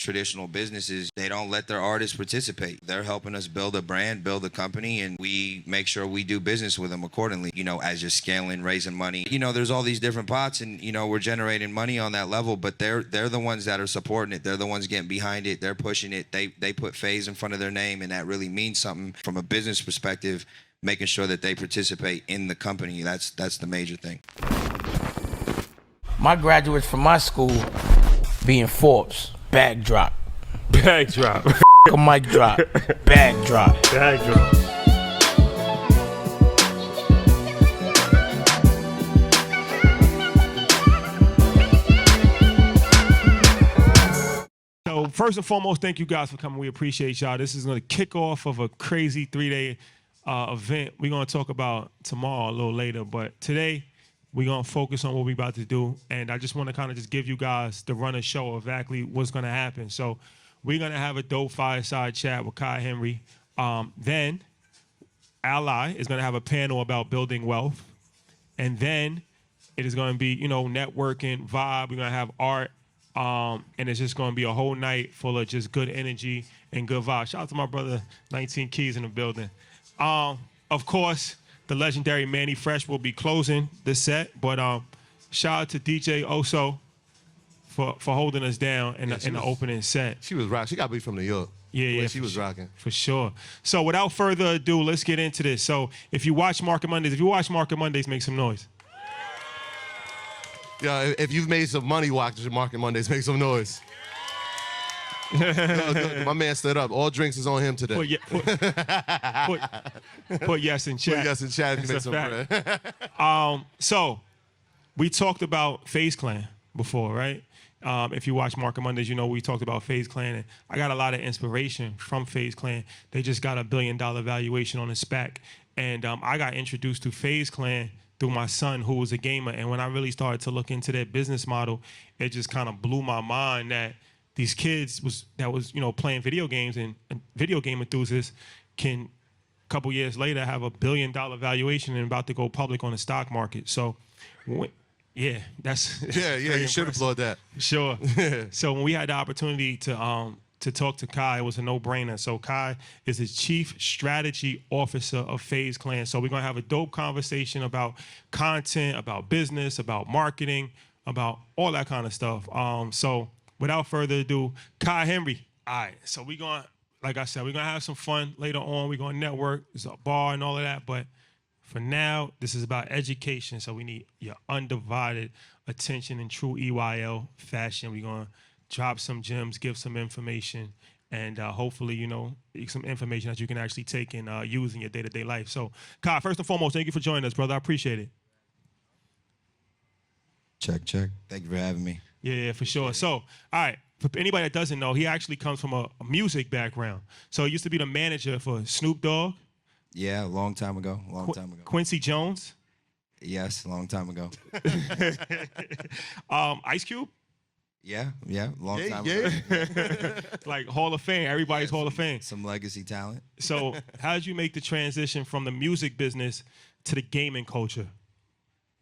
traditional businesses, they don't let their artists participate. They're helping us build a brand, build a company, and we make sure we do business with them accordingly. As you're scaling, raising money, there's all these different pots, and we're generating money on that level. But they're the ones that are supporting it. They're the ones getting behind it. They're pushing it. They put FaZe in front of their name, and that really means something from a business perspective. Making sure that they participate in the company. That's the major thing. My graduates from my school being Forbes, bag drop. Bag drop. A mic drop, bag drop. Bag drop. So first and foremost, thank you guys for coming. We appreciate y'all. This is going to kick off of a crazy 3-day event. We're going to talk about tomorrow a little later, but today we're going to focus on what we're about to do. And I just want to kind of just give you guys the run of show of exactly what's going to happen. So we're going to have a dope fireside chat with Kai Henry. Then Ally is going to have a panel about building wealth. And then it is going to be, networking, vibe. We're going to have art. And it's just going to be a whole night full of just good energy and good vibes. Shout out to my brother, 19 Keys in the building. Of course, the legendary Manny Fresh will be closing the set, but shout out to DJ Oso for holding us down in the opening set. She was rocking. She got to be from New York. Yeah, she was rocking. For sure. So without further ado, let's get into this. So if you watch Market Mondays, make some noise. Yeah, if you've made some money watching Market Mondays, make some noise. My man stood up. All drinks is on him today. Put yes in chat. Put yes in chat if you make some bread. So we talked about FazeClan before, right? If you watch Market Mondays, we talked about FazeClan. And I got a lot of inspiration from FazeClan. They just got $1 billion valuation on the SPAC. And I got introduced to FazeClan through my son, who was a gamer. And when I really started to look into their business model, it just kind of blew my mind that these kids that was playing video games and video game enthusiasts can a couple years later have $1 billion valuation and about to go public on the stock market. So, yeah, that's you should applaud that. Sure. So when we had the opportunity to talk to Kai, it was a no-brainer. So Kai is the Chief Strategy Officer of FazeClan. So we're gonna have a dope conversation about content, about business, about marketing, about all that kind of stuff. So without further ado, Kai Henry. All right, so we're going to, like I said, we're going to have some fun later on. We're going to network. There's a bar and all of that. But for now, this is about education. So we need your undivided attention in true EYL fashion. We're going to drop some gems, give some information, and hopefully, some information that you can actually take and use in your day-to-day life. So, Kai, first and foremost, thank you for joining us, brother. I appreciate it. Check. Thank you for having me. Yeah, for sure. So, all right, for anybody that doesn't know, he actually comes from a music background. So he used to be the manager for Snoop Dogg. Yeah, a long time ago. Quincy Jones. Yes, a long time ago. Ice Cube. Yeah, long time ago. Like Hall of Fame, everybody's Hall of Fame. Some legacy talent. So how did you make the transition from the music business to the gaming culture?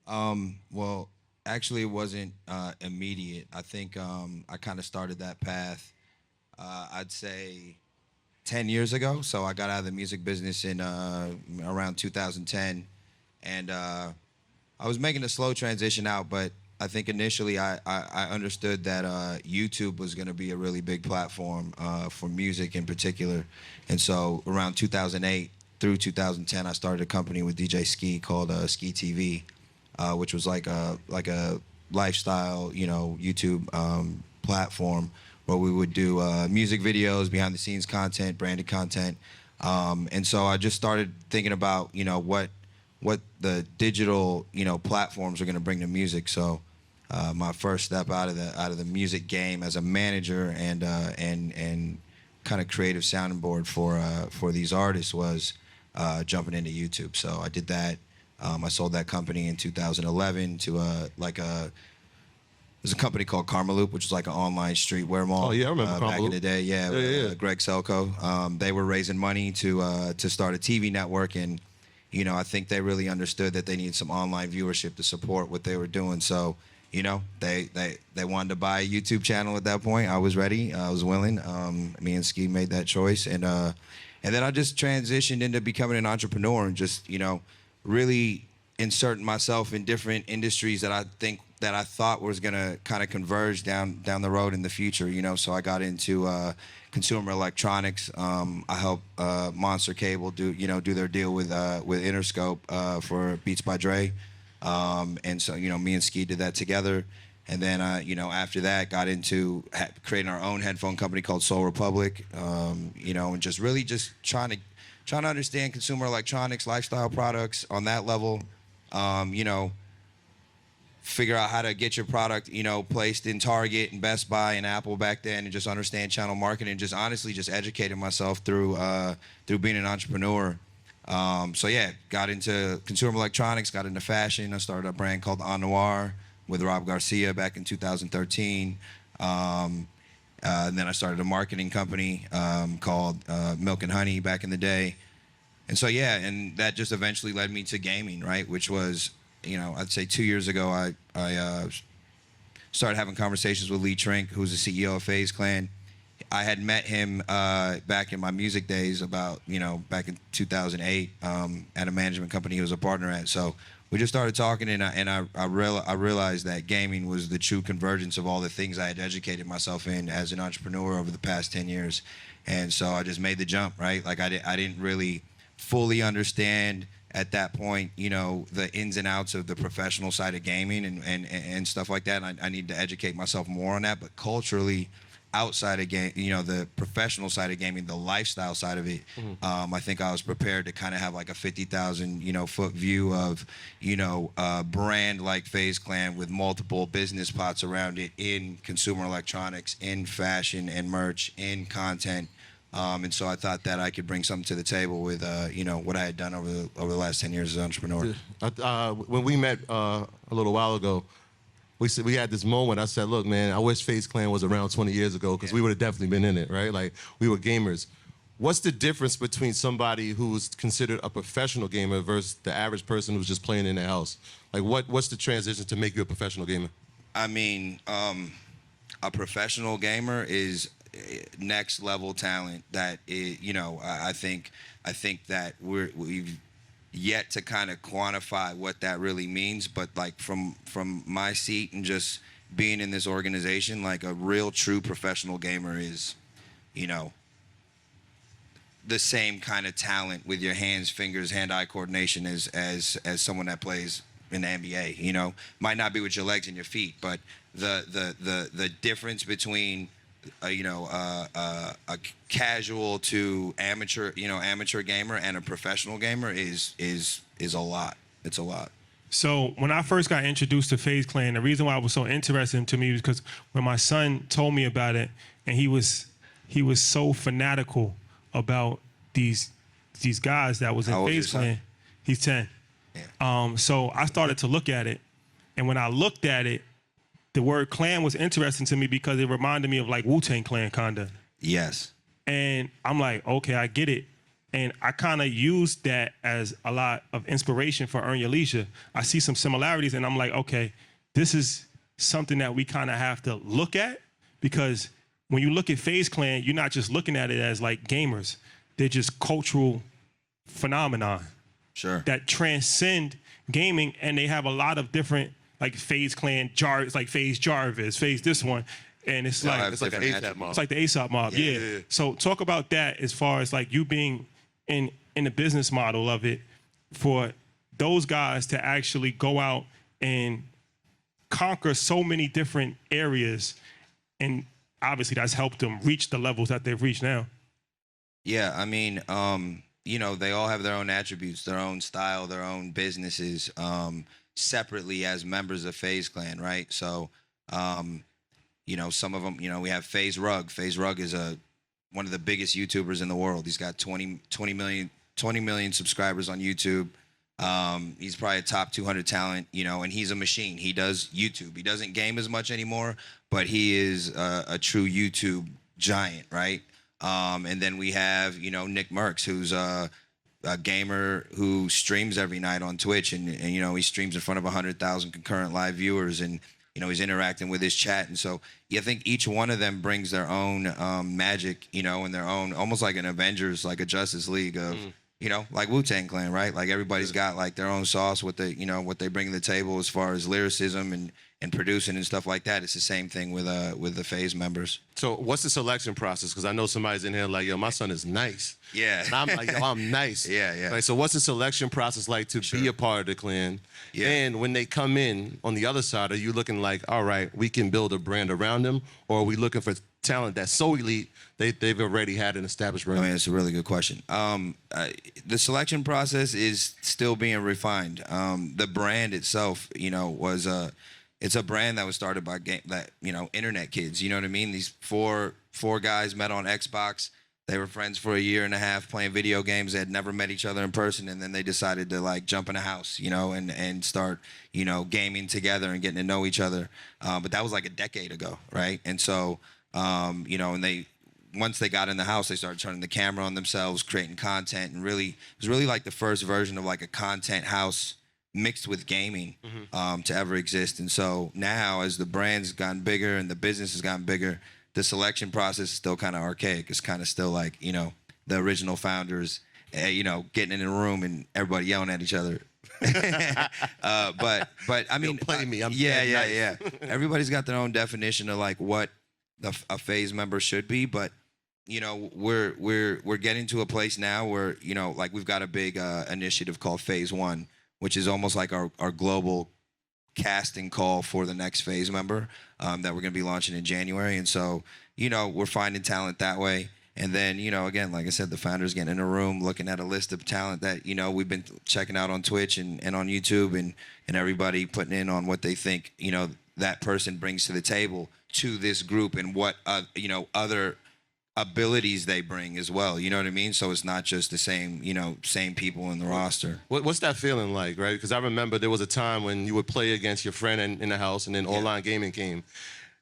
Well, actually, it wasn't immediate. I think I kind of started that path, I'd say, 10 years ago. So I got out of the music business in around 2010. And I was making a slow transition out, but I think initially I understood that YouTube was going to be a really big platform for music in particular. And so around 2008 through 2010, I started a company with DJ Ski called Ski TV. Which was like a lifestyle, YouTube platform where we would do music videos, behind the scenes content, branded content. And so I just started thinking about, what the digital, platforms are going to bring to music. So my first step out of the music game as a manager and kind of creative sounding board for these artists was jumping into YouTube. So I did that. I sold that company in 2011 to there's a company called Karmaloop, which was like an online streetwear mall. Oh yeah, I remember back in the day. Yeah. Greg Selko. They were raising money to start a TV network, and I think they really understood that they needed some online viewership to support what they were doing. So you know, they wanted to buy a YouTube channel at that point. I was ready. I was willing. Me and Ski made that choice, and then I just transitioned into becoming an entrepreneur and just, you know, really inserting myself in different industries that I thought was gonna kind of converge down the road in the future, you know. So I got into consumer electronics. I helped Monster Cable do their deal with Interscope for Beats by Dre, and so, you know, me and Ski did that together. And then, you know, after that, got into creating our own headphone company called Soul Republic, you know, and just really just trying to understand consumer electronics, lifestyle products on that level, you know, figure out how to get your product, you know, placed in Target and Best Buy and Apple back then, and just understand channel marketing, and just honestly just educating myself through being an entrepreneur. So yeah, got into consumer electronics, got into fashion. I started a brand called En Noir with Rob Garcia back in 2013. And then I started a marketing company called Milk and Honey back in the day. And so yeah, and that just eventually led me to gaming, right? Which was, you know, I'd say 2 years ago, I started having conversations with Lee Trink, who's the CEO of FazeClan. I had met him back in my music days, about, you know, back in 2008 at a management company he was a partner at. So we just started talking, and I realized that gaming was the true convergence of all the things I had educated myself in as an entrepreneur over the past 10 years. And so I just made the jump, right? Like I didn't really fully understand at that point, you know, the ins and outs of the professional side of gaming and stuff like that. And I need to educate myself more on that. But culturally, outside of game, you know, the professional side of gaming, the lifestyle side of it, I think I was prepared to kind of have like a 50,000, you know, foot view of, you know, a brand like FazeClan with multiple business pots around it in consumer electronics, in fashion and merch, in content. And so I thought that I could bring something to the table with, you know, what I had done over the last 10 years as an entrepreneur. When we met a little while ago, we had this moment. I said, look, man, I wish FazeClan was around 20 years ago, because we would have definitely been in it, right? Like, we were gamers. What's the difference between somebody who's considered a professional gamer versus the average person who's just playing in their house? Like, what's the transition to make you a professional gamer? I mean, a professional gamer is next level talent that is, you know, I think that we've yet to kind of quantify what that really means, but like from my seat and just being in this organization, like a real true professional gamer is, you know, the same kind of talent with your hands, fingers, hand-eye coordination as someone that plays in the NBA. You know, might not be with your legs and your feet, but the difference between a casual to amateur, you know, amateur gamer and a professional gamer is a lot. It's a lot. So when I first got introduced to FazeClan, the reason why it was so interesting to me was because when my son told me about it, and he was so fanatical about these guys that was in How old is your son? FazeClan. He's 10. Yeah. So I started to look at it, and when I looked at it, the word clan was interesting to me because it reminded me of like WuTang Clan, kinda. Yes. And I'm like, okay, I get it. And I kind of used that as a lot of inspiration for Earn Your Leisure. I see some similarities, and I'm like, okay, this is something that we kind of have to look at, because when you look at FazeClan, you're not just looking at it as like gamers. They're just cultural phenomenon. Sure. That transcend gaming, and they have a lot of different, like FazeClan, like Faze Jarvis, Faze this one, and it's like It's like an ASAP mob. it's like the ASAP mob, yeah. So talk about that as far as like you being in the business model of it, for those guys to actually go out and conquer so many different areas, and obviously that's helped them reach the levels that they've reached now. Yeah, I mean, you know, they all have their own attributes, their own style, their own businesses, separately as members of FazeClan, right? So, you know, some of them, you know, we have FaZe Rug. FaZe Rug is one of the biggest YouTubers in the world. He's got 20 million subscribers on YouTube. He's probably a top 200 talent, you know, and he's a machine. He does YouTube. He doesn't game as much anymore, but he is a true YouTube giant, right? And then we have, you know, Nick Merckx, who's a gamer who streams every night on Twitch, and you know, he streams in front of 100,000 concurrent live viewers, and he's interacting with his chat. And so I think each one of them brings their own magic, and their own, almost like an Avengers, like a Justice League of, like WuTang Clan, right? Like everybody's got like their own sauce, what they bring to the table as far as lyricism and producing and stuff like that. It's the same thing with the FaZe members. So what's the selection process? Because I know somebody's in here like, yo, my son is nice. Yeah. And I'm like, yo, I'm nice. Yeah. Like, so what's the selection process like to be a part of the clan? Yeah. And when they come in on the other side, are you looking like, all right, we can build a brand around them? Or are we looking for talent that's so elite, they've already had an established brand? I mean, it's a really good question. The selection process is still being refined. The brand itself, was it's a brand that was started by internet kids. You know what I mean? These four guys met on Xbox. They were friends for a year and a half playing video games. They had never met each other in person, and then they decided to like jump in a house, and start, gaming together and getting to know each other. But that was like a decade ago, right? And so, and once they got in the house, they started turning the camera on themselves, creating content, and it was really like the first version of like a content house mixed with gaming to ever exist. And so now, as the brand's gotten bigger and the business has gotten bigger, the selection process is still kind of archaic. It's kind of still like, the original founders, getting in a room and everybody yelling at each other. But I mean, play me. I'm yeah. Everybody's got their own definition of like what a FaZe member should be, but we're getting to a place now where like we've got a big initiative called Phase 1, which is almost like our global casting call for the next FaZe member that we're going to be launching in January. And so, we're finding talent that way. And then, again, like I said, the founders getting in a room, looking at a list of talent that, we've been checking out on Twitch and on YouTube, and everybody putting in on what they think, that person brings to the table to this group, and what, other abilities they bring as well. You know what I mean? So it's not just the same people in the roster. What's that feeling like, right? Because I remember there was a time when you would play against your friend in the house, and then online gaming came.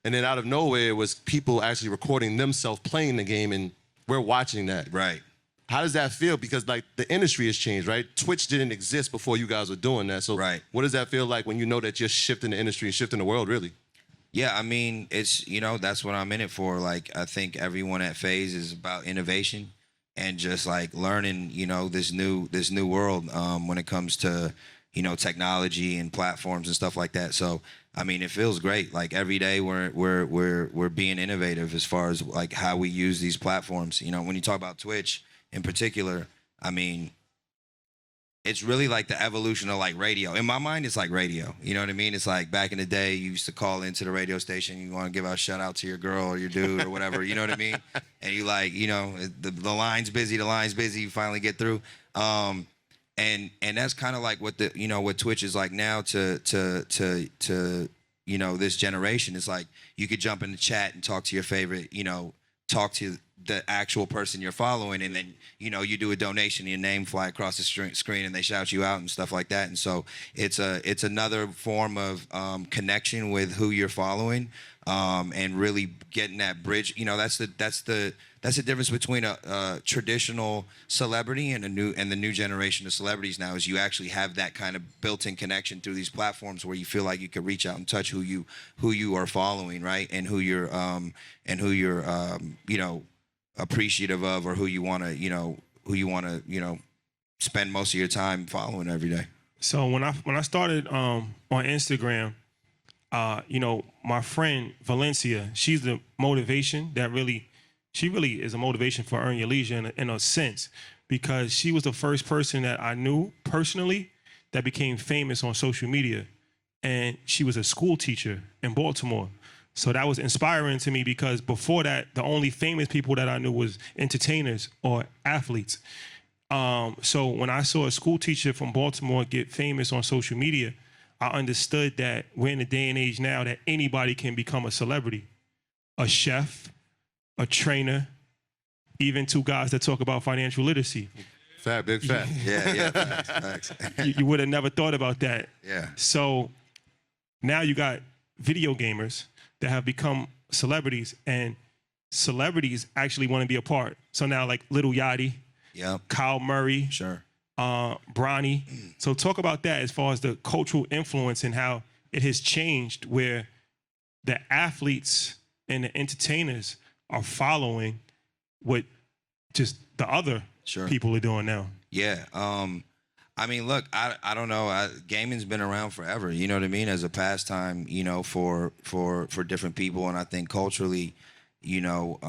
And then out of nowhere, it was people actually recording themselves playing the game, and we're watching that. Right. How does that feel? Because like the industry has changed, right? Twitch didn't exist before you guys were doing that. So what does that feel like when you know that you're shifting the industry and shifting the world, really? Yeah, I mean, it's, that's what I'm in it for. Like, I think everyone at FaZe is about innovation and just like learning, this new world when it comes to, technology and platforms and stuff like that. So, I mean, it feels great. Like every day we're being innovative as far as like how we use these platforms. When you talk about Twitch in particular, I mean, it's really like the evolution of like radio. In my mind, it's like radio. You know what I mean? It's like back in the day, you used to call into the radio station. You want to give out a shout out to your girl or your dude or whatever. You know what I mean? And you like, the line's busy. The line's busy. You finally get through. And that's kind of like what what Twitch is like now to this generation. It's like you could jump in the chat and talk to your favorite, talk to the actual person you're following, and then you do a donation, your name fly across the screen, and they shout you out and stuff like that. And so it's another form of connection with who you're following, and really getting that bridge. That's the difference between a traditional celebrity and the new generation of celebrities now, is you actually have that kind of built-in connection through these platforms where you feel like you could reach out and touch who you are following, right, and who you're appreciative of, or who you want to spend most of your time following every day. So when I started on Instagram, my friend Valencia, she's the motivation that she really is a motivation for Earn Your Leisure in a sense, because she was the first person that I knew personally that became famous on social media. And she was a school teacher in Baltimore. So that was inspiring to me, because before that, the only famous people that I knew was entertainers or athletes. So when I saw a school teacher from Baltimore get famous on social media, I understood that we're in a day and age now that anybody can become a celebrity. A chef, a trainer, even two guys that talk about financial literacy. Fat, big fat. Yeah. Thanks. You would have never thought about that. Yeah. So now you got video gamers that have become celebrities, and celebrities actually want to be a part. So now like Lil Yachty, Kyle Murray, sure, Bronny. So talk about that as far as the cultural influence and how it has changed, where the athletes and the entertainers are following what just the other Sure. people are doing now. Yeah. I mean, look, I don't know. Gaming's been around forever. You know what I mean? As a pastime, you know, for different people, and I think culturally, you know,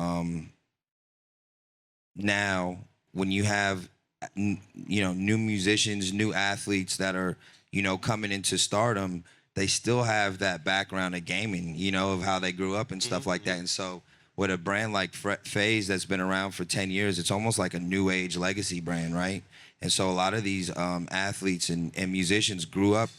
now when you have, you know, new musicians, new athletes that are, you know, coming into stardom, they still have that background of gaming, you know, of how they grew up and stuff like that. And so with a brand like FaZe that's been around for 10 years, it's almost like a new age legacy brand, right? And so a lot of these athletes and musicians grew up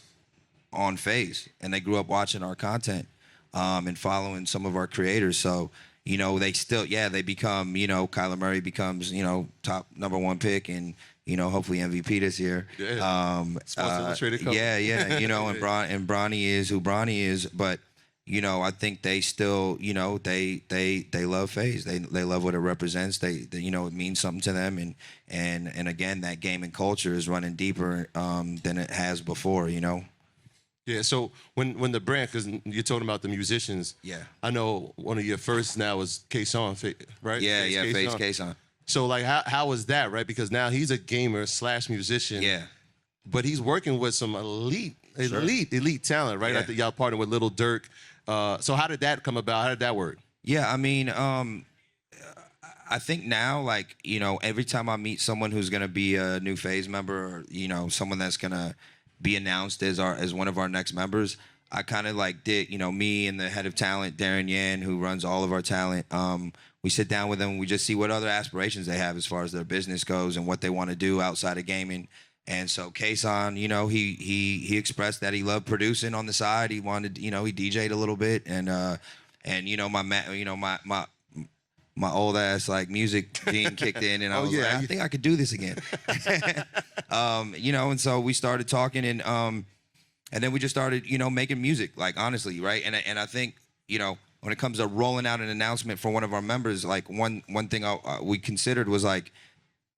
on FaZe, and they grew up watching our content and following some of our creators. So, you know, they still, they become, you know, Kyler Murray becomes, you know, top #1 pick and, you know, hopefully MVP this year. Yeah. Sports Illustrated cover. Yeah, you know, and Bronny is who Bronny is, but you know, I think they still, you know, they love FaZe. They love what it represents. They you know, it means something to them, and again, that gaming culture is running deeper than it has before, you know. Yeah, so when the brand, because you're talking about the musicians, Yeah. I know one of your first now is K-Son, right? Yeah, FaZe K-Son. K-Son. So like, how was that, right? Because now he's a gamer / musician. Yeah. But he's working with some elite talent, right? Yeah. I think y'all partnered with Little Dirk. So how did that come about? How did that work? Yeah, I mean, I think now, like, you know, every time I meet someone who's gonna be a new FaZe member, or you know, someone that's gonna be announced as one of our next members, I kind of like did, you know, me and the head of talent, Darren Yan, who runs all of our talent. We sit down with them and we just see what other aspirations they have as far as their business goes and what they want to do outside of gaming. And so K-Son, you know, he expressed that he loved producing on the side. He wanted, you know, he DJ'd a little bit, and you know, my old ass like music gene kicked in, and I was like, I think I could do this again. You know, and so we started talking, and then we just started, you know, making music, like honestly, right? And I think, you know, when it comes to rolling out an announcement for one of our members, like one thing we considered was like,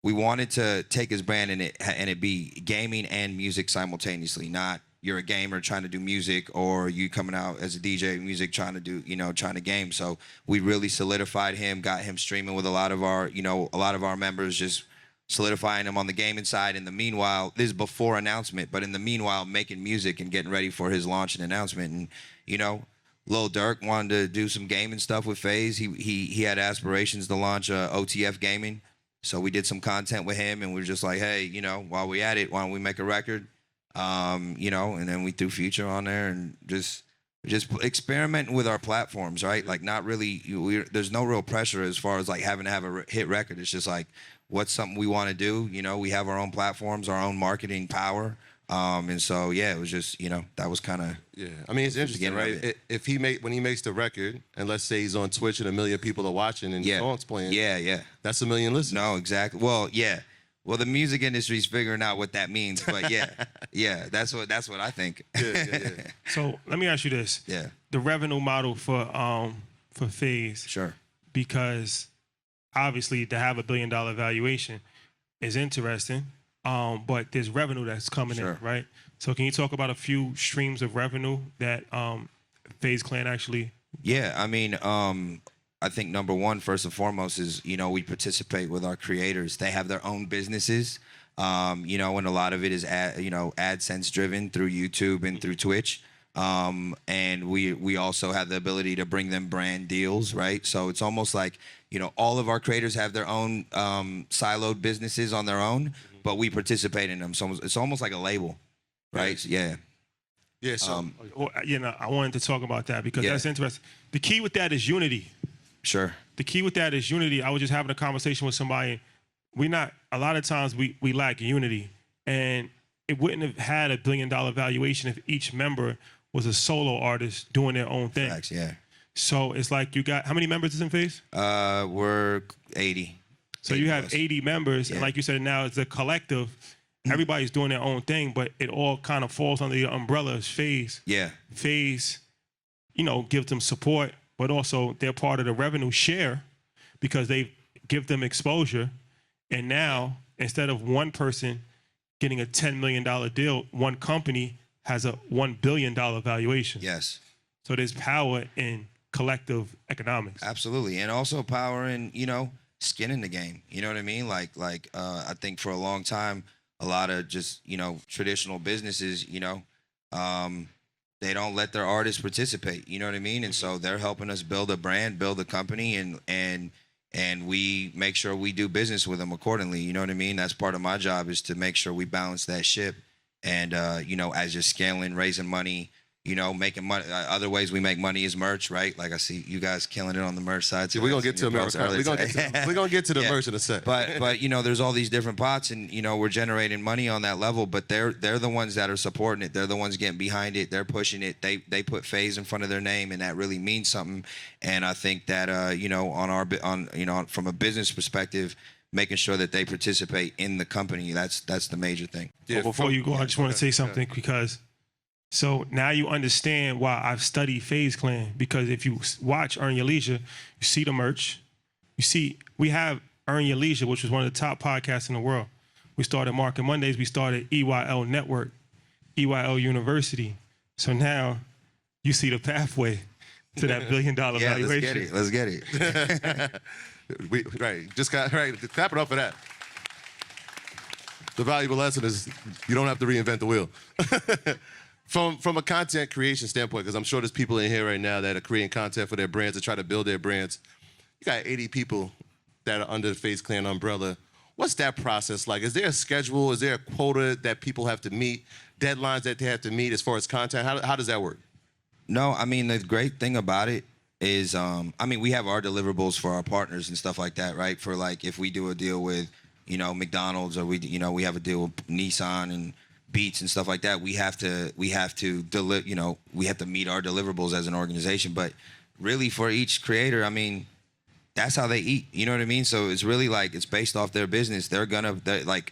we wanted to take his brand and it be gaming and music simultaneously, not you're a gamer trying to do music, or you coming out as a DJ music trying to do, you know, trying to game. So we really solidified him, got him streaming with a lot of our members, just solidifying him on the gaming side. In the meanwhile, this is before announcement, but in the meanwhile, making music and getting ready for his launch and announcement. And, you know, Lil Durk wanted to do some gaming stuff with FaZe. He had aspirations to launch OTF gaming. So we did some content with him, and we were just like, hey, you know, while we at it, why don't we make a record? You know, and then we threw Future on there, and just experimenting with our platforms, right? Like, not really, there's no real pressure as far as like having to have a hit record. It's just like, what's something we want to do? You know, we have our own platforms, our own marketing power. And so, yeah, it was just, you know, that was kind of. Yeah, I mean, it's interesting, right? If when he makes the record, and let's say he's on Twitch and 1 million people are watching and the song's playing. Yeah. That's 1 million listeners. No, exactly. Well, yeah. Well, the music industry's figuring out what that means, but yeah, that's what I think. Yeah. So let me ask you this: Yeah. the revenue model for FaZe, Sure. because obviously to have $1 billion valuation is interesting, but there's revenue that's coming in, right? So can you talk about a few streams of revenue that FazeClan actually? Yeah, I mean, I think number one, first and foremost, is, you know, we participate with our creators. They have their own businesses, you know, and a lot of it is AdSense driven through YouTube and through Twitch. And we also have the ability to bring them brand deals, right? So it's almost like, you know, all of our creators have their own siloed businesses on their own, but we participate in them. So it's almost like a label, right? Yeah. Yeah, so You know, I wanted to talk about that because that's interesting. The key with that is unity. Sure. The key with that is unity. I was just having a conversation with somebody. A lot of times we lack unity, and it wouldn't have had $1 billion valuation if each member was a solo artist doing their own thing. Facts, yeah. So it's like, you got, how many members is in FaZe? We're 80. So you have 80 members, and like you said, now it's a collective. Everybody's doing their own thing, but it all kind of falls under the umbrella of FaZe. Yeah. FaZe, you know, gives them support, but also they're part of the revenue share because they give them exposure. And now, instead of one person getting a $10 million deal, one company has a $1 billion valuation. Yes. So there's power in collective economics. Absolutely, and also power in skin in the game. You know what I mean? I think for a long time, a lot of just traditional businesses, they don't let their artists participate. You know what I mean? And so they're helping us build a brand, build a company, and we make sure we do business with them accordingly. You know what I mean? That's part of my job, is to make sure we balance that ship. And as you're scaling, raising money, making money. Other ways we make money is merch, right? Like I see you guys killing it on the merch side. Yeah, we're gonna get to America. We're gonna get to the merch in a sec. But there's all these different pots, and we're generating money on that level. But they're the ones that are supporting it. They're the ones getting behind it. They're pushing it. They put FaZe in front of their name, and that really means something. And I think that from a business perspective, making sure that they participate in the company, that's the major thing. Yeah, before you go, I just want to say something because. So now you understand why I've studied FazeClan, because if you watch Earn Your Leisure, you see the merch. You see, we have Earn Your Leisure, which was one of the top podcasts in the world. We started Market Mondays. We started EYL Network, EYL University. So now you see the pathway to that $1 billion valuation. Let's get it. Just got right. Clap it up for that. The valuable lesson is you don't have to reinvent the wheel. From a content creation standpoint, because I'm sure there's people in here right now that are creating content for their brands to try to build their brands. You got 80 people that are under the FazeClan umbrella. What's that process like? Is there a schedule? Is there a quota that people have to meet? Deadlines that they have to meet as far as content? How does that work? No, I mean, the great thing about it is, we have our deliverables for our partners and stuff like that, right? For like, if we do a deal with, McDonald's, or we have a deal with Nissan and Beats and stuff like that, we have to we have to meet our deliverables as an organization. But really, for each creator, that's how they eat. You know what I mean? So it's really like, it's based off their business. They're like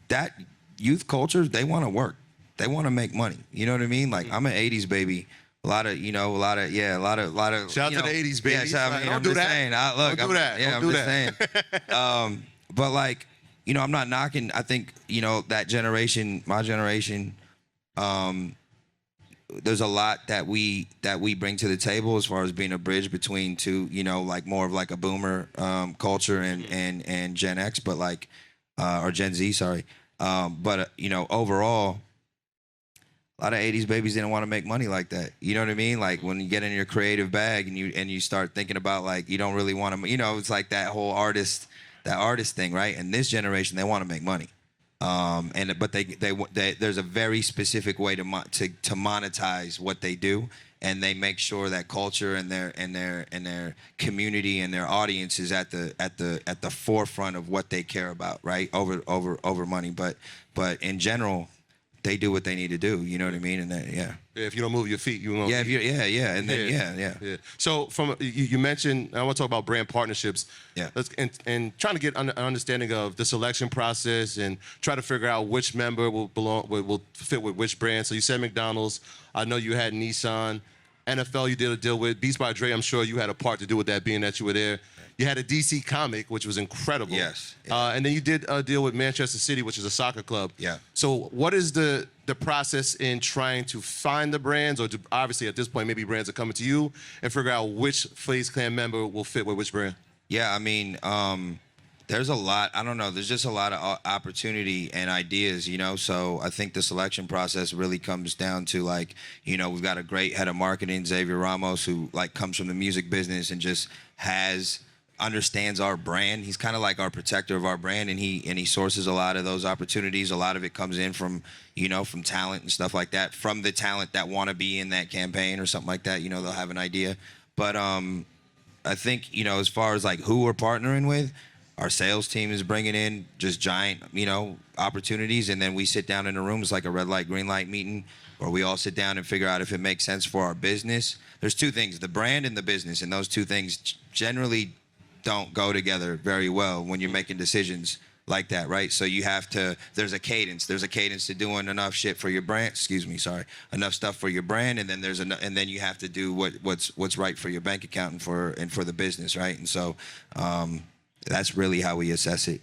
that youth culture. They want to work. They want to make money. You know what I mean? Like, I'm an '80s baby. A lot of. Shout out to the '80s baby. Yeah, don't do that. Saying, don't do that. Yeah, I'm just saying. But like, I'm not knocking. I think, that generation, my generation, there's a lot that we bring to the table as far as being a bridge between two, like more of like a boomer culture and Gen X, but like, or Gen Z, sorry. But overall, a lot of '80s babies didn't want to make money like that. You know what I mean? Like, when you get in your creative bag and you start thinking about, like, you don't really want to, it's like that whole artist thing, right? And this generation, they want to make money, but they there's a very specific way to monetize what they do, and they make sure that culture and their community and their audience is at the forefront of what they care about, right? Over money, but in general, they do what they need to do. You know what I mean? And yeah. If you don't move your feet, you won't. Yeah, and then yeah. So you mentioned, I want to talk about brand partnerships. Yeah. And trying to get an understanding of the selection process and try to figure out which member will fit with which brand. So you said McDonald's. I know you had Nissan. NFL you did a deal with. Beats by Dre, I'm sure you had a part to do with that, being that you were there. You had a DC comic, which was incredible. Yes. And then you did a deal with Manchester City, which is a soccer club. Yeah. So what is the process in trying to find the brands, or obviously at this point maybe brands are coming to you, and figure out which FazeClan member will fit with which brand? Yeah, there's a lot. I don't know. There's just a lot of opportunity and ideas, So I think the selection process really comes down to, like, we've got a great head of marketing, Xavier Ramos, who like comes from the music business and just understands our brand. He's kind of like our protector of our brand, and he sources a lot of those opportunities. A lot of it comes in from from talent and stuff like that, from the talent that want to be in that campaign or something like that. They'll have an idea. But I think as far as like who we're partnering with, our sales team is bringing in just giant opportunities, and then we sit down in a room. It's like a red light, green light meeting, where we all sit down and figure out if it makes sense for our business. There's two things: the brand and the business, and those two things generally don't go together very well when you're making decisions like that, right? So you have to, there's a cadence to doing enough shit for your brand, enough stuff for your brand, and then you have to do what's right for your bank account and for the business, right? And so that's really how we assess it.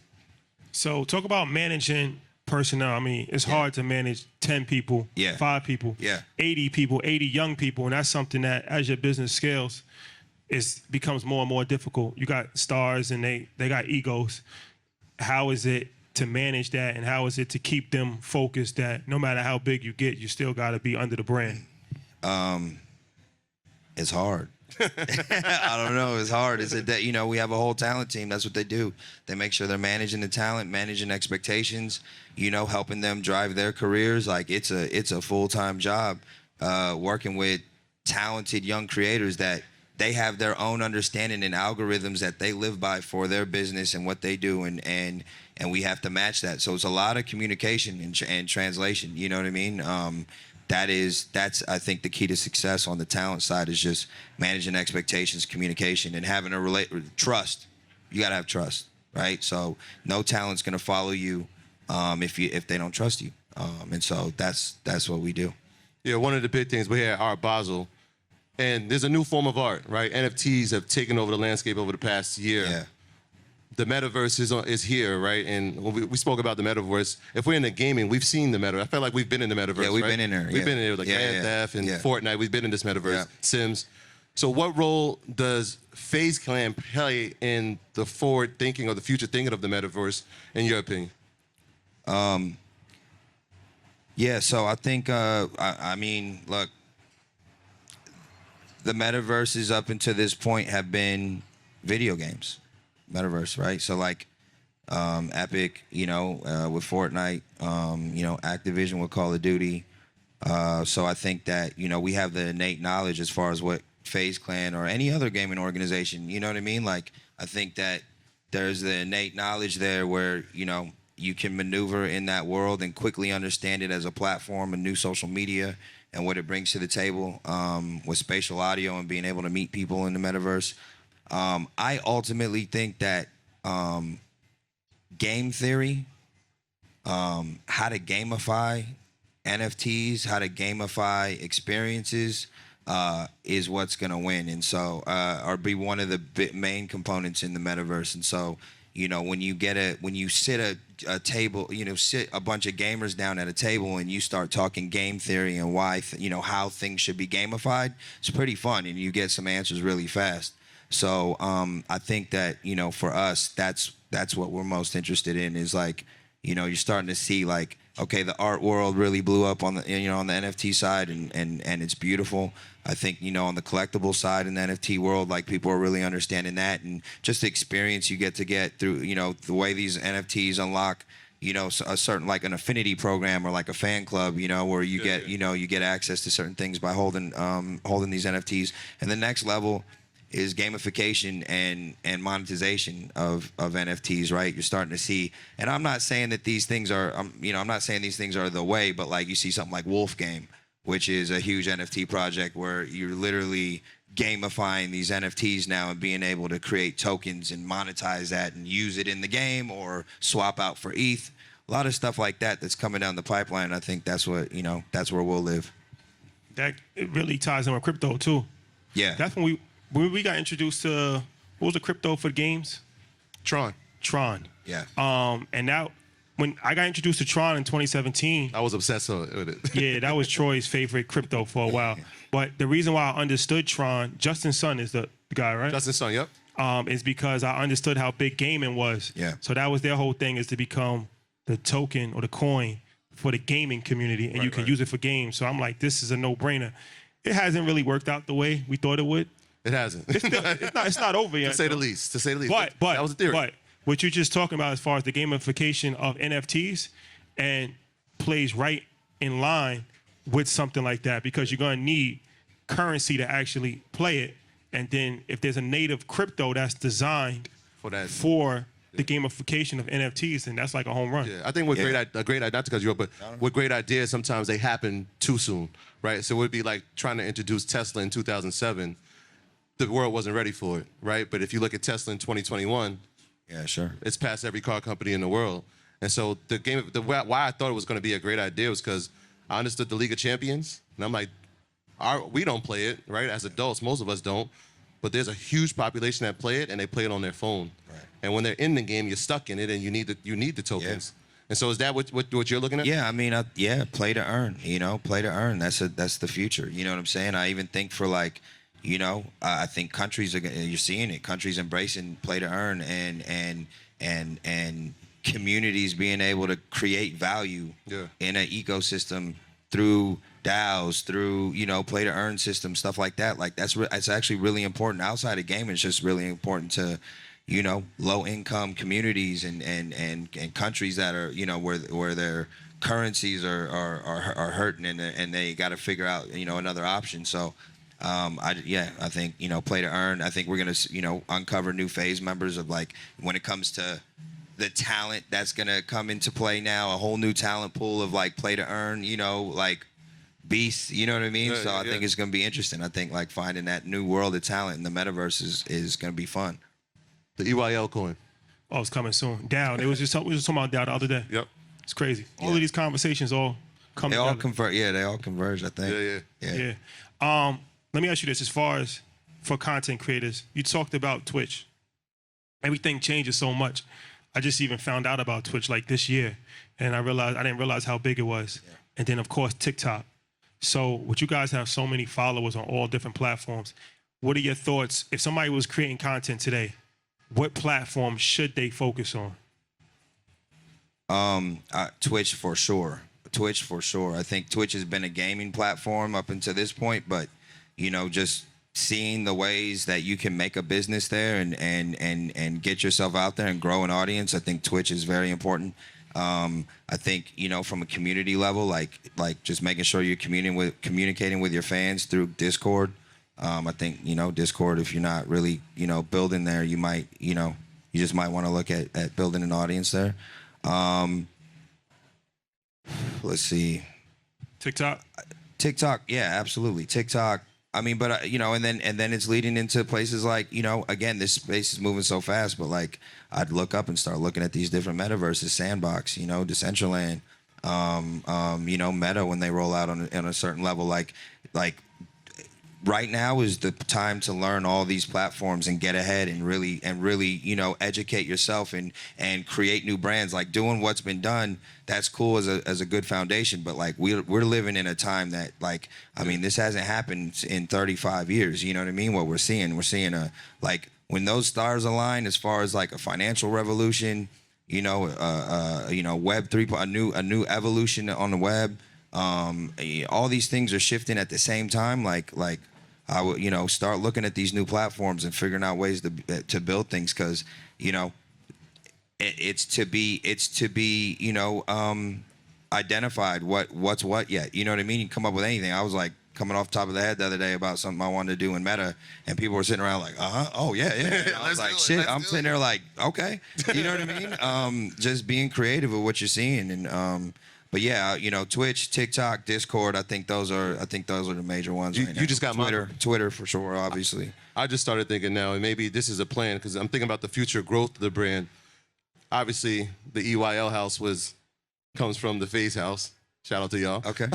So talk about managing personnel. I mean, it's hard to manage 10 people, Yeah. 5 people, Yeah. 80 people, 80 young people, and that's something that as your business scales, it becomes more and more difficult. You got stars and they got egos. How is it to manage that, and how is it to keep them focused that no matter how big you get, you still got to be under the brand? It's hard. I don't know. It's hard. It's that, you know, we have a whole talent team. That's what they do. They make sure they're managing the talent, managing expectations, you know, helping them drive their careers. Like it's a full-time job, working with talented young creators that they have their own understanding and algorithms that they live by for their business and what they do, and we have to match that. So it's a lot of communication and translation. You know what I mean? That's I think the key to success on the talent side is just managing expectations, communication, and having a trust. You gotta have trust, right? So no talent's gonna follow you if they don't trust you, and so that's what we do. Yeah, one of the big things we had Art Basel, and there's a new form of art, right? NFTs have taken over the landscape over the past year. Yeah. The metaverse is here, right? And when we spoke about the metaverse, if we're in the gaming, we've seen the metaverse. I feel like we've been in the metaverse. Yeah, we've right? been in there. We've Yeah. been in there with like Yeah, Grand yeah. Theft and Yeah. Fortnite. We've been in this metaverse. Yeah. Sims. So what role does FazeClan play in the forward thinking or the future thinking of the metaverse, in your opinion? Yeah, so I think, I mean, look, the metaverses up until this point have been video games, metaverse, right? So like Epic, you know, with Fortnite, you know, Activision with Call of Duty. So I think that, you know, we have the innate knowledge as far as what FazeClan or any other gaming organization, you know what I mean? Like, I think that there's the innate knowledge there where, you know, you can maneuver in that world and quickly understand it as a platform and new social media and what it brings to the table with spatial audio and being able to meet people in the metaverse. I ultimately think that game theory, how to gamify NFTs, how to gamify experiences is what's going to win. And so, or be one of the main components in the metaverse. And so, you know, when you sit a table, you know, sit a bunch of gamers down at a table and you start talking game theory and why, you know, how things should be gamified, it's pretty fun and you get some answers really fast. So I think that, you know, for us, that's what we're most interested in is like, you know, you're starting to see like, okay, the art world really blew up on the, you know, on the NFT side and it's beautiful. I think, you know, on the collectible side in the NFT world, like people are really understanding that and just the experience you get through, you know, the way these NFTs unlock, you know, a certain like an affinity program or like a fan club, you know, where you you know, you get access to certain things by holding these NFTs. And the next level is gamification and monetization of NFTs, right? You're starting to see, and I'm not saying that these things are, you know, I'm not saying these things are the way, but like you see something like Wolf Game, which is a huge NFT project where you're literally gamifying these NFTs now and being able to create tokens and monetize that and use it in the game or swap out for ETH. A lot of stuff like that that's coming down the pipeline. I think that's what, you know, that's where we'll live. That it really ties in with crypto too. Yeah. That's when we got introduced to, what was the crypto for the games? Tron. Yeah. And now when I got introduced to Tron in 2017, I was obsessed with it. yeah, that was Troy's favorite crypto for a while. But the reason why I understood Tron, Justin Sun is the guy, right? Justin Sun, yep. Is because I understood how big gaming was. Yeah. So that was their whole thing, is to become the token or the coin for the gaming community, and you can use it for games. So I'm like, this is a no-brainer. It hasn't really worked out the way we thought it would. It hasn't. It's not over yet. To say the least. But that was the theory. But what you're just talking about as far as the gamification of NFTs and plays right in line with something like that, because you're going to need currency to actually play it. And then if there's a native crypto that's designed For that. for the gamification of NFTs, then that's like a home run. Yeah, I think with a great idea, not to cut you off, but with great ideas, sometimes they happen too soon, right? So it would be like trying to introduce Tesla in 2007. The world wasn't ready for it, right? But if you look at Tesla in 2021, Yeah, sure. it's past every car company in the world. And so why I thought it was going to be a great idea was because I understood the League of Champions, and I'm like, we don't play it, right? As adults, most of us don't. But there's a huge population that play it, and they play it on their phone. Right. And when they're in the game, you're stuck in it, and you need the tokens. And so is that what you're looking at? Yeah, I mean, yeah, play to earn. You know, play to earn. That's the future. You know what I'm saying? I even think for like, you know, I think countries are. You're seeing it. Countries embracing play to earn and communities being able to create value in an ecosystem through DAOs, through, you know, play to earn systems, stuff like that. Like that's actually really important. Outside of gaming, it's just really important to, you know, low income communities and countries that are, you know, where their currencies are hurting and they got to figure out, you know, another option. So I think, you know, play to earn. I think we're gonna, you know, uncover new FaZe members of like when it comes to the talent that's gonna come into play now, a whole new talent pool of like play to earn, you know, like beasts, you know what I mean? So I think it's gonna be interesting. I think like finding that new world of talent in the metaverse is gonna be fun. The EYL coin. Oh, it's coming soon. DAO. We was just talking about DAO the other day. Yep. It's crazy. All of these conversations all come together. They all converge. Yeah, they all converge. I think. Yeah. Let me ask you this: as far as for content creators, you talked about Twitch. Everything changes so much. I just even found out about Twitch like this year, and I didn't realize how big it was. Yeah. And then of course TikTok. So would you guys have so many followers on all different platforms? What are your thoughts if somebody was creating content today? What platform should they focus on? Twitch for sure. Twitch for sure. I think Twitch has been a gaming platform up until this point, but you know, just seeing the ways that you can make a business there and get yourself out there and grow an audience, I think Twitch is very important. I think, you know, from a community level, like just making sure you're communicating with your fans through Discord. I think, you know, Discord, if you're not really, you know, building there, you might, you know, you just might want to look at building an audience there. Let's see. TikTok, yeah, absolutely. TikTok. I mean, but you know, and then it's leading into places like, you know, again, this space is moving so fast, but like I'd look up and start looking at these different metaverses, Sandbox, you know, Decentraland, you know, Meta when they roll out on a certain level, like right now is the time to learn all these platforms and get ahead and really, you know, educate yourself and create new brands. Like doing what's been done, that's cool as a good foundation. But like we're living in a time that like, I mean, this hasn't happened in 35 years. You know what I mean? What we're seeing a like when those stars align as far as like a financial revolution, you know, Web 3.0, a new evolution on the web. All these things are shifting at the same time. Like I would, you know, start looking at these new platforms and figuring out ways to build things, because, you know, it's to be, you know, identified what's what yet. You know what I mean? You come up with anything. I was like coming off the top of the head the other day about something I wanted to do in Meta, and people were sitting around like, oh yeah. And I was like, shit. I'm sitting there like, okay, you know what I mean? Just being creative with what you're seeing, and but yeah, you know, Twitch, TikTok, Discord. I think those are the major ones. Right now. You just got Twitter for sure, obviously. I just started thinking now, and maybe this is a plan, because I'm thinking about the future growth of the brand. Obviously, the EYL house comes from the FaZe house. Shout out to y'all. Okay.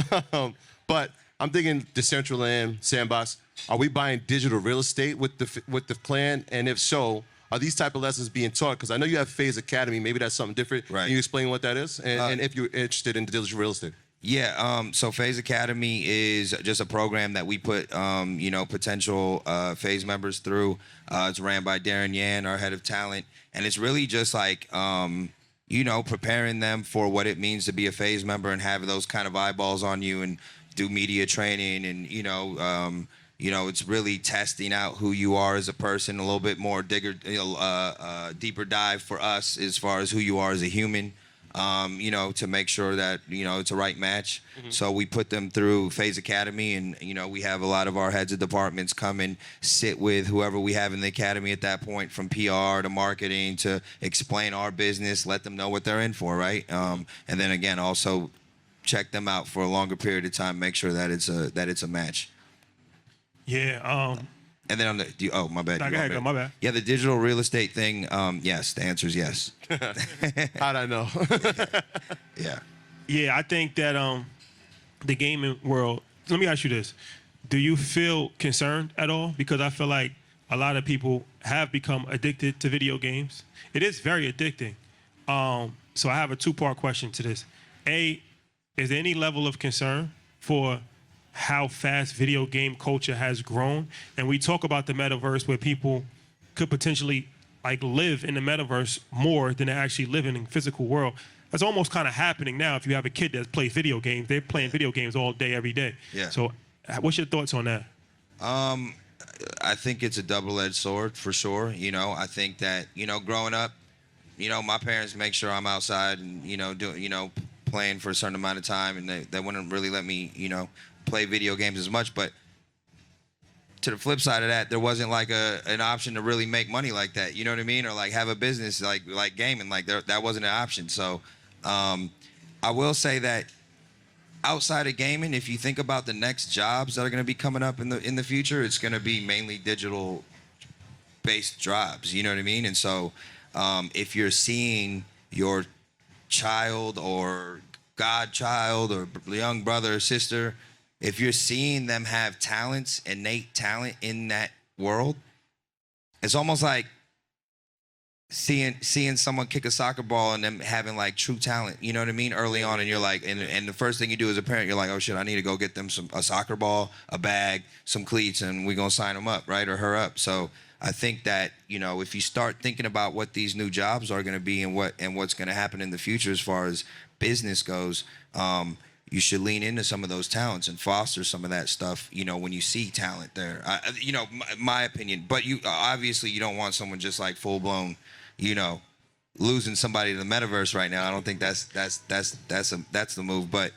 But I'm thinking Decentraland, Sandbox. Are we buying digital real estate with the clan? And if so, are these type of lessons being taught? Because I know you have FaZe Academy. Maybe that's something different. Right. Can you explain what that is? And if you're interested in digital real estate. Yeah, so FaZe Academy is just a program that we put, you know, potential FaZe members through. It's ran by Darren Yan, our head of talent, and it's really just like, you know, preparing them for what it means to be a FaZe member and have those kind of eyeballs on you and do media training and, you know, it's really testing out who you are as a person, a little bit more deeper dive for us as far as who you are as a human. You know, to make sure that, you know, it's a right match. Mm-hmm. So we put them through FaZe Academy, and, you know, we have a lot of our heads of departments come and sit with whoever we have in the academy at that point, from PR to marketing, to explain our business, let them know what they're in for, right? And then again, also check them out for a longer period of time, make sure that it's a match. Yeah. And then on the my bad. No, go ahead, my bad. Yeah, the digital real estate thing. Yes, the answer is yes. How'd I know? Yeah. Yeah, I think that the gaming world. Let me ask you this: do you feel concerned at all? Because I feel like a lot of people have become addicted to video games. It is very addicting. So I have a two-part question to this. A, is there any level of concern for how fast video game culture has grown? And we talk about the metaverse where people could potentially like live in the metaverse more than they actually live in the physical world. That's almost kind of happening now. If you have a kid that plays video games, they're playing video games all day, every day. Yeah. So what's your thoughts on that? I think it's a double-edged sword for sure. You know, I think that, you know, growing up, you know, my parents make sure I'm outside and, you know, playing for a certain amount of time, and they wouldn't really let me, you know, play video games as much. But to the flip side of that, there wasn't like an option to really make money like that. You know what I mean? Or like have a business like gaming. Like that wasn't an option. So I will say that outside of gaming, if you think about the next jobs that are going to be coming up in the future, it's going to be mainly digital based jobs. You know what I mean? And so if you're seeing your child or godchild or young brother or sister, if you're seeing them have talents, innate talent in that world, it's almost like seeing someone kick a soccer ball and them having like true talent, you know what I mean, early on, and you're like, and the first thing you do as a parent, you're like, oh shit, I need to go get them a soccer ball, a bag, some cleats, and we're gonna sign them up, right, or her up. So I think that, you know, if you start thinking about what these new jobs are gonna be and what's gonna happen in the future as far as business goes, you should lean into some of those talents and foster some of that stuff, you know, when you see talent there. You know, my opinion. But you obviously you don't want someone just like full blown, you know, losing somebody to the metaverse right now. I don't think that's the move. But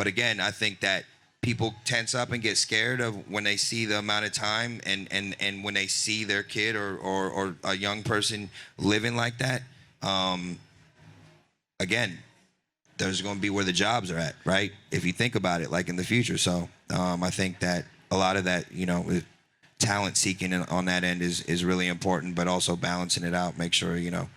again, I think that people tense up and get scared of when they see the amount of time and when they see their kid or a young person living like that. Again, there's going to be where the jobs are at, right? If you think about it, like in the future. So I think that a lot of that, you know, talent seeking on that end is really important, but also balancing it out, make sure, you know,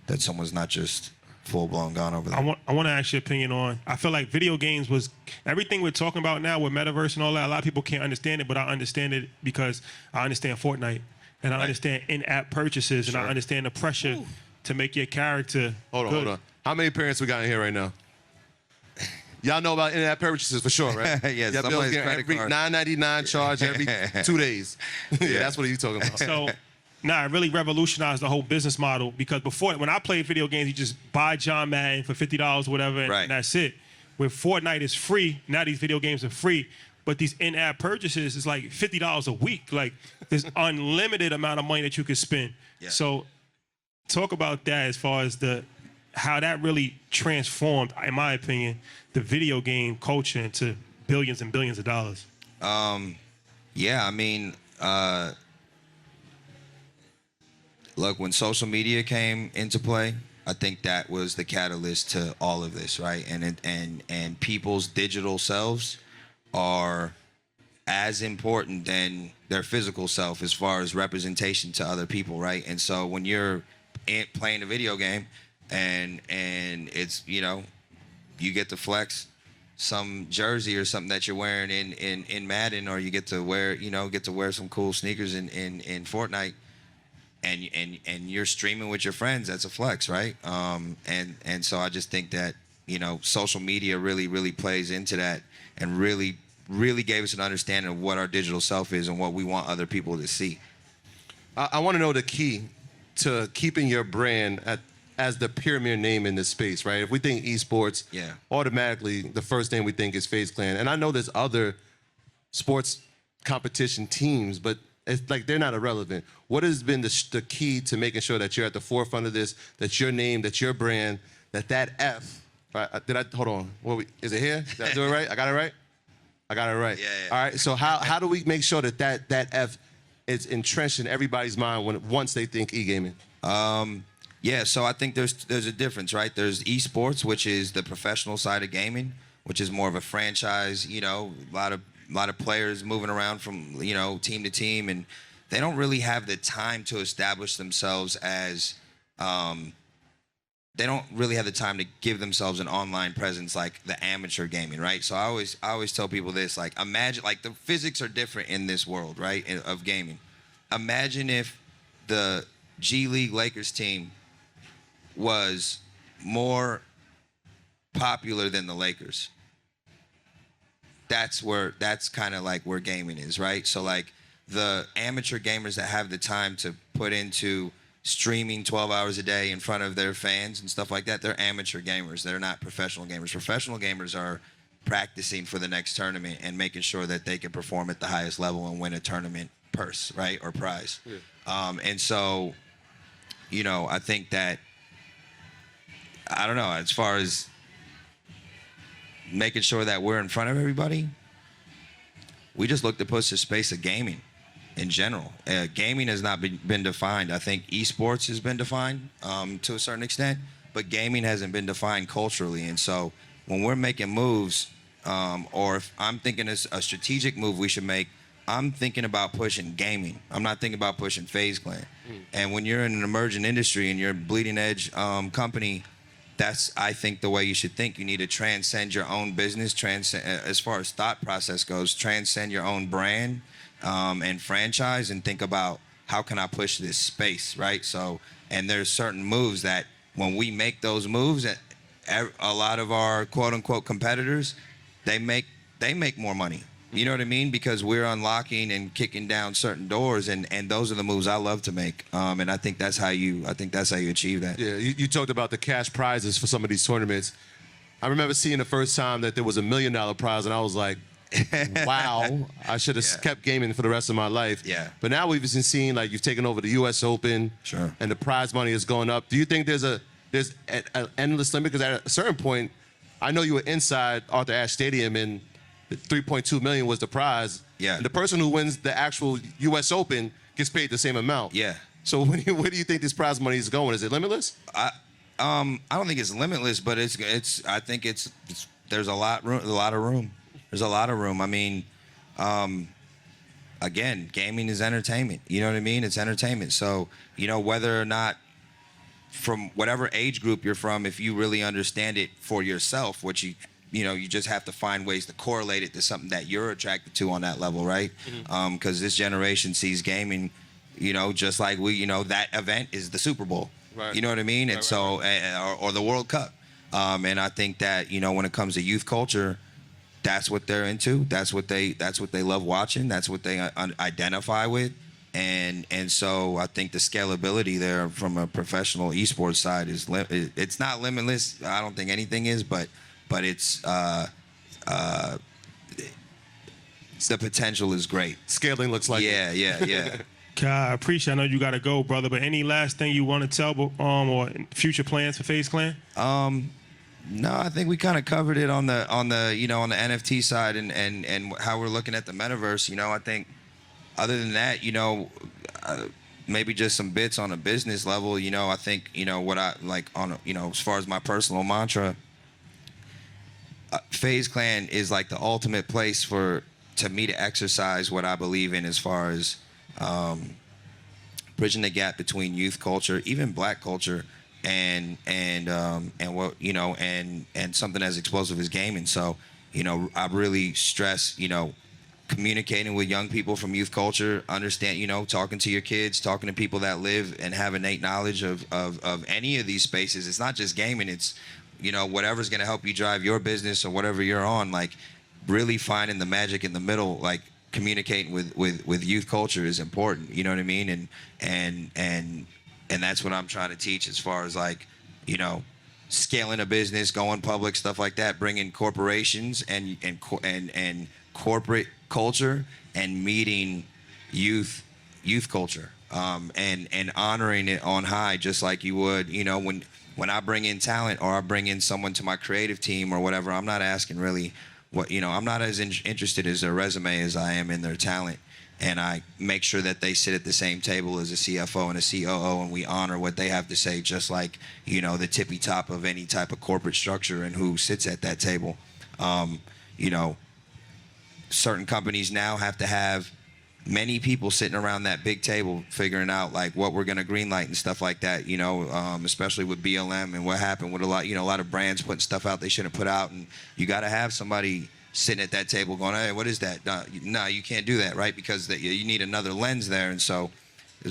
that someone's not just full blown gone over there. I want to ask your opinion on, I feel like video games was, everything we're talking about now with metaverse and all that, a lot of people can't understand it, but I understand it because I understand Fortnite and I understand in-app purchases and I understand the pressure to make your character Hold on. How many parents we got in here right now? Y'all know about in-app purchases for sure, right? Yeah, Your bills get every $9.99 charge every 2 days. Yeah, that's what he's talking about. So, it really revolutionized the whole business model because before, when I played video games, you just buy John Madden for $50 or whatever, and that's it. When Fortnite is free, now these video games are free, but these in-app purchases is like $50 a week. Like, there's unlimited amount of money that you can spend. Yeah. So, talk about that as far as how that really transformed, in my opinion, the video game culture into billions and billions of dollars. Yeah, I mean, look, when social media came into play, I think that was the catalyst to all of this, right? And people's digital selves are as important than their physical self as far as representation to other people, right? And so when you're playing a video game and it's, you know, you get to flex some jersey or something that you're wearing in Madden, or you get to wear some cool sneakers in Fortnite, and you're streaming with your friends, that's a flex, right? And so I just think that, you know, social media really plays into that and really gave us an understanding of what our digital self is and what we want other people to see. I want to know the key to keeping your brand as the premier name in this space, right? If we think esports, automatically the first thing we think is FazeClan. And I know there's other sports competition teams, but it's like they're not irrelevant. What has been the key to making sure that you're at the forefront of this, that your name, that your brand, that F, right? Hold on, is it here? Did I do it right? I got it right? I got it right. Yeah. All right, so how do we make sure that F is entrenched in everybody's mind once they think e-gaming? Yeah, so I think there's a difference, right? There's esports, which is the professional side of gaming, which is more of a franchise, you know, a lot of players moving around from, you know, team to team, and they don't really have the time to establish themselves as they don't really have the time to give themselves an online presence like the amateur gaming, right? So I always tell people this, like, imagine, like, the physics are different in this world, right, of gaming. Imagine if the G League Lakers team was more popular than the Lakers. That's kind of like where gaming is, right? So like the amateur gamers that have the time to put into streaming 12 hours a day in front of their fans and stuff like that, they're amateur gamers. They're not professional gamers. Professional gamers are practicing for the next tournament and making sure that they can perform at the highest level and win a tournament purse, right, or prize. Yeah. And so, you know, I think that, I don't know, as far as making sure that we're in front of everybody, we just look to push the space of gaming in general. Gaming has not been defined. I think esports has been defined to a certain extent, but gaming hasn't been defined culturally. And so when we're making moves, or if I'm thinking it's a strategic move we should make, I'm thinking about pushing gaming. I'm not thinking about pushing FazeClan. And when you're in an emerging industry and you're a bleeding edge company, that's, I think, the way you should think. You need to transcend your own business, as far as thought process goes, transcend your own brand and franchise, and think about how can I push this space, right? So, and there's certain moves that when we make those moves, a lot of our quote unquote competitors, they make more money. You know what I mean? Because we're unlocking and kicking down certain doors, and those are the moves I love to make. And I think that's how you achieve that. Yeah, you talked about the cash prizes for some of these tournaments. I remember seeing the first time that there was $1 million prize, and I was like, wow, I should have kept gaming for the rest of my life. Yeah. But now we've been seeing, like, you've taken over the U.S. Open, Sure, and the prize money is going up. Do you think there's an endless limit? Because at a certain point, I know you were inside Arthur Ashe Stadium, and the $3.2 million was the prize. Yeah. And the person who wins the actual U.S. Open gets paid the same amount. Yeah. So where do you think this prize money is going? Is it limitless? I don't think it's limitless, but I think there's a lot of room. There's a lot of room. I mean, again, gaming is entertainment. You know what I mean? It's entertainment. So, you know, whether or not, from whatever age group you're from, if you really understand it for yourself, which you know, you just have to find ways to correlate it to something that you're attracted to on that level, right? Because this generation sees gaming, you know, just like we, you know, that event is the Super Bowl. Right. You know what I mean? And so, or the World Cup. And I think that, you know, when it comes to youth culture, that's what they're into. That's what they love watching. That's what they identify with. And so I think the scalability there from a professional esports side it's not limitless. I don't think anything is, but it's the potential is great. Scaling looks like yeah. I appreciate. I know you got to go, brother. But any last thing you want to tell, or future plans for FazeClan? No, I think we kind of covered it on the you know, on the NFT side and how we're looking at the metaverse. You know, I think other than that, you know, maybe just some bits on a business level. You know, I think, you know, what I like on, you know, as far as my personal mantra, FazeClan is like the ultimate place to me to exercise what I believe in as far as bridging the gap between youth culture, even black culture, and what, you know, and something as explosive as gaming. So, you know, I really stress, you know, communicating with young people from youth culture, understand, you know, talking to your kids, talking to people that live and have innate knowledge of any of these spaces. It's not just gaming, it's, you know, whatever's going to help you drive your business or whatever you're on, like really finding the magic in the middle, like communicating with youth culture is important. You know what I mean? And that's what I'm trying to teach as far as, like, you know, scaling a business, going public, stuff like that, bringing corporations and corporate culture and meeting youth culture, and honoring it on high, just like you would, you know, when I bring in talent or I bring in someone to my creative team or whatever. I'm not asking really what, you know, I'm not as interested as their resume as I am in their talent. And I make sure that they sit at the same table as a CFO and a COO, and we honor what they have to say, just like, you know, the tippy top of any type of corporate structure and who sits at that table. You know, certain companies now have to have many people sitting around that big table figuring out, like, what we're going to greenlight and stuff like that, you know, especially with BLM and what happened with a lot of brands putting stuff out they shouldn't put out. And you got to have somebody sitting at that table going, hey, what is that? No, you can't do that, right? Because you need another lens there. And so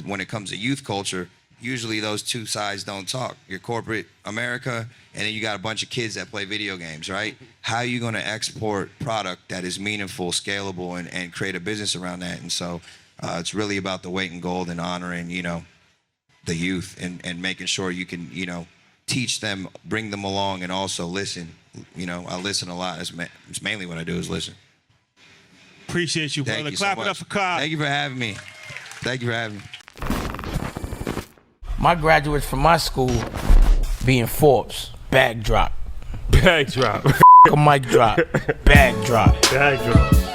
when it comes to youth culture, usually those two sides don't talk. Your corporate America, and then you got a bunch of kids that play video games, right? How are you going to export product that is meaningful, scalable, and create a business around that? And so it's really about the weight in gold and honoring, the youth and making sure you can, teach them, bring them along, and also listen. I listen a lot. It's mainly what I do is listen. Appreciate you, brother. Thank you Clap so it much. up for Cobb. Thank you for having me. Thank you for having me. My graduates from my school being Forbes, bag drop. Bag drop. A mic drop, bag drop. Bag drop.